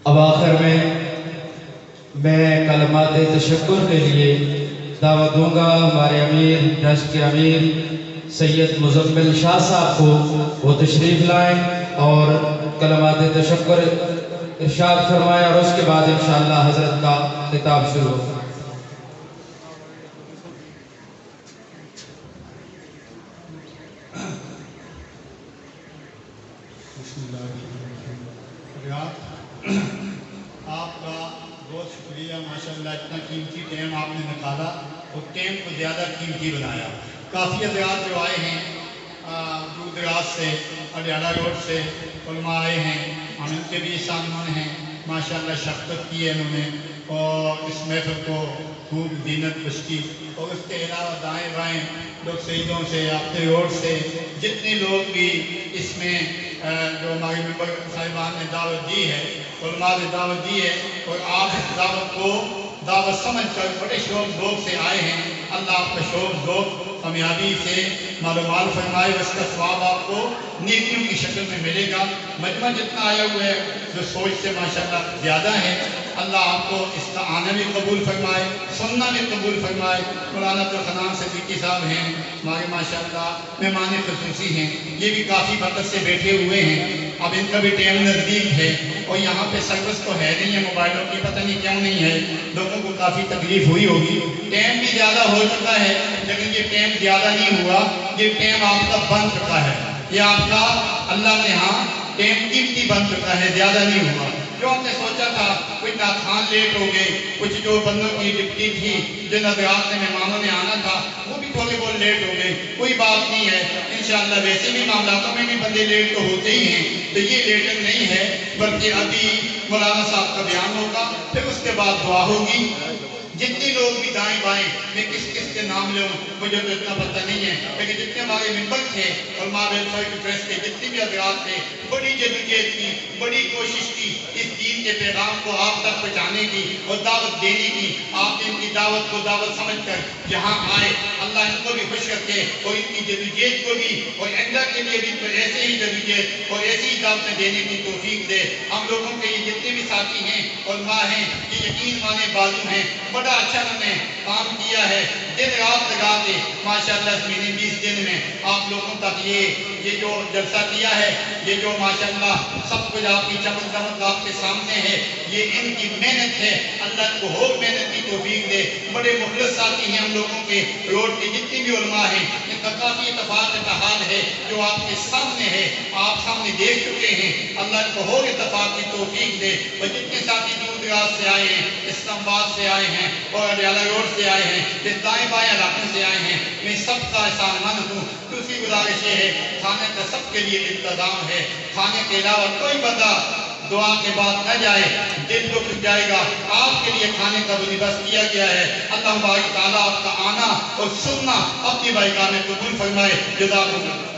اب آخر میں کلمات تشکر کے لیے دعوت دوں گا ہمارے امیر ٹرسٹ کے امیر سید مزمل شاہ صاحب کو، وہ تشریف لائیں اور کلمات تشکر ارشاد فرمائیں، اور اس کے بعد انشاءاللہ حضرت کا خطاب شروع ہوگا۔ آپ کا بہت شکریہ، ماشاءاللہ اتنا قیمتی ٹائم آپ نے نکالا اور ٹائم کو زیادہ قیمتی بنایا۔ کافی حضرات جو آئے ہیں دور دراز سے، اڈیالہ روڈ سے علماء آئے ہیں، ہم ان کے بھی سامنے ہیں، ماشاءاللہ شفقت کی ہے انہوں نے اور اس محفل کو خوب زینت بخشی۔ اور اس کے علاوہ دائیں بائیں لوگ سعیدوں سے، آپتے روڈ سے جتنے لوگ بھی اس میں جو ہمارے ممبر صاحبان نے دعوت دی ہے، علماء نے دعوت دی ہے، اور آپ اس دعوت کو دعوت سمجھ کر بڑے شوق ذوق سے آئے ہیں۔ اللہ آپ کا شوق ذوق کامیابی سے مال فرمائے، اس کا ثواب آپ کو نیکیوں کی شکل میں ملے گا۔ مجمع جتنا آیا ہوا ہے جو سوچ سے ماشاءاللہ زیادہ ہے، اللہ آپ کو اس کا آنا بھی قبول فرمائے، سننا بھی قبول فرمائے۔ مولانا عبدالحنان صدیقی صاحب ہیں ہمارے ماشاءاللہ مہمان خصوصی ہیں، یہ بھی کافی وقت سے بیٹھے ہوئے ہیں، اب ان کا بھی ٹائم نزدیک ہے اور یہاں پہ سروس تو ہے نہیں ہے موبائلوں کی، پتہ نہیں کیوں نہیں ہے، لوگوں کو کافی تکلیف ہوئی ہوگی۔ ٹائم بھی زیادہ ہو چکا ہے لیکن یہ ٹائم زیادہ نہیں ہوا، یہ ٹائم آپ کا بن چکا ہے، یہ آپ کا اللہ نے ہاں ٹائم قیمتی بن چکا ہے، زیادہ نہیں ہوا۔ جو ہم نے سوچا تھا کچھ ناخوان لیٹ ہو گئے، کچھ جو بندوں کی ڈپٹی تھی جن حضرات نے مہمانوں نے آنا تھا وہ بھی تھوڑے بہت لیٹ ہو گئے، کوئی بات نہیں ہے، انشاءاللہ ویسے بھی معاملاتوں میں بھی بندے لیٹ تو ہوتے ہی ہیں، تو یہ لیٹن نہیں ہے، بلکہ ابھی مولانا صاحب کا بیان ہوگا، پھر اس کے بعد دعا ہوگی۔ جتنے لوگ بھی دائیں بائیں، میں کس کس کے نام لوں مجھے تو اتنا پتہ نہیں ہے، لیکن جتنے ہمارے ممبر تھے علماء ویلفیئر ٹرسٹ کے جتنے بھی حضرات تھے، بڑی جدوجہد کی، بڑی کوشش کی اس دین کے پیغام کو آپ تک پہنچانے کی اور دعوت دینے کی۔ آپ ان کی دعوت کو دعوت سمجھ کر یہاں آئے، اللہ ان کو بھی خوش رکھے اور ان کی جدوجہد کو بھی اور آئندہ کے لیے بھی ایسے ہی جدوجہد اور ایسی ہی دعوتیں دینے کی توفیق دے۔ ہم لوگوں کے یہ جتنے بھی ساتھی ہیں علماء ہیں، یہ یقین مانے بازو ہیں، بڑا اچھا انہوں نے کام کیا ہے، دن رات لگا کے ماشاءاللہ اس مہینے 20 دن میں آپ لوگوں تک یہ جو جلسہ کیا ہے، یہ جو ماشاءاللہ سب کچھ آپ کی چمک دمک آپ کے سامنے ہے، یہ ان کی محنت ہے، اللہ ان کو اور محنت کی توفیق دے۔ بڑے مخلص ساتھی ہیں ہم لوگوں کے، روڈ کے جتنے بھی علماء ہیں، ان کا کافی اتفاق اتحاد ہے جو آپ کے سامنے ہے، آپ سامنے دیکھ چکے ہیں، اللہ ان کو اور اتفاق کی توفیق دے۔ اور جتنے ساتھی دور دراز سے آئے ہیں، اسلام آباد سے آئے ہیں اور اڈیالہ روڈ سے آئے ہیں، اس دائیں بائیں علاقوں سے آئے ہیں، میں سب کا احسان مند ہوں۔ دوسری گزارش یہ ہے کھانے کا سب کے لیے انتظام ہے، کھانے کے علاوہ کوئی بندہ دعا کے بعد نہ جائے، دل رک جائے گا، آپ کے لیے کھانے کا بندوبست کیا گیا ہے۔ اللہ تعالیٰ آپ کا آنا اور سننا اپنی بارگاہ میں قبول فرمائے۔ جزاک اللہ۔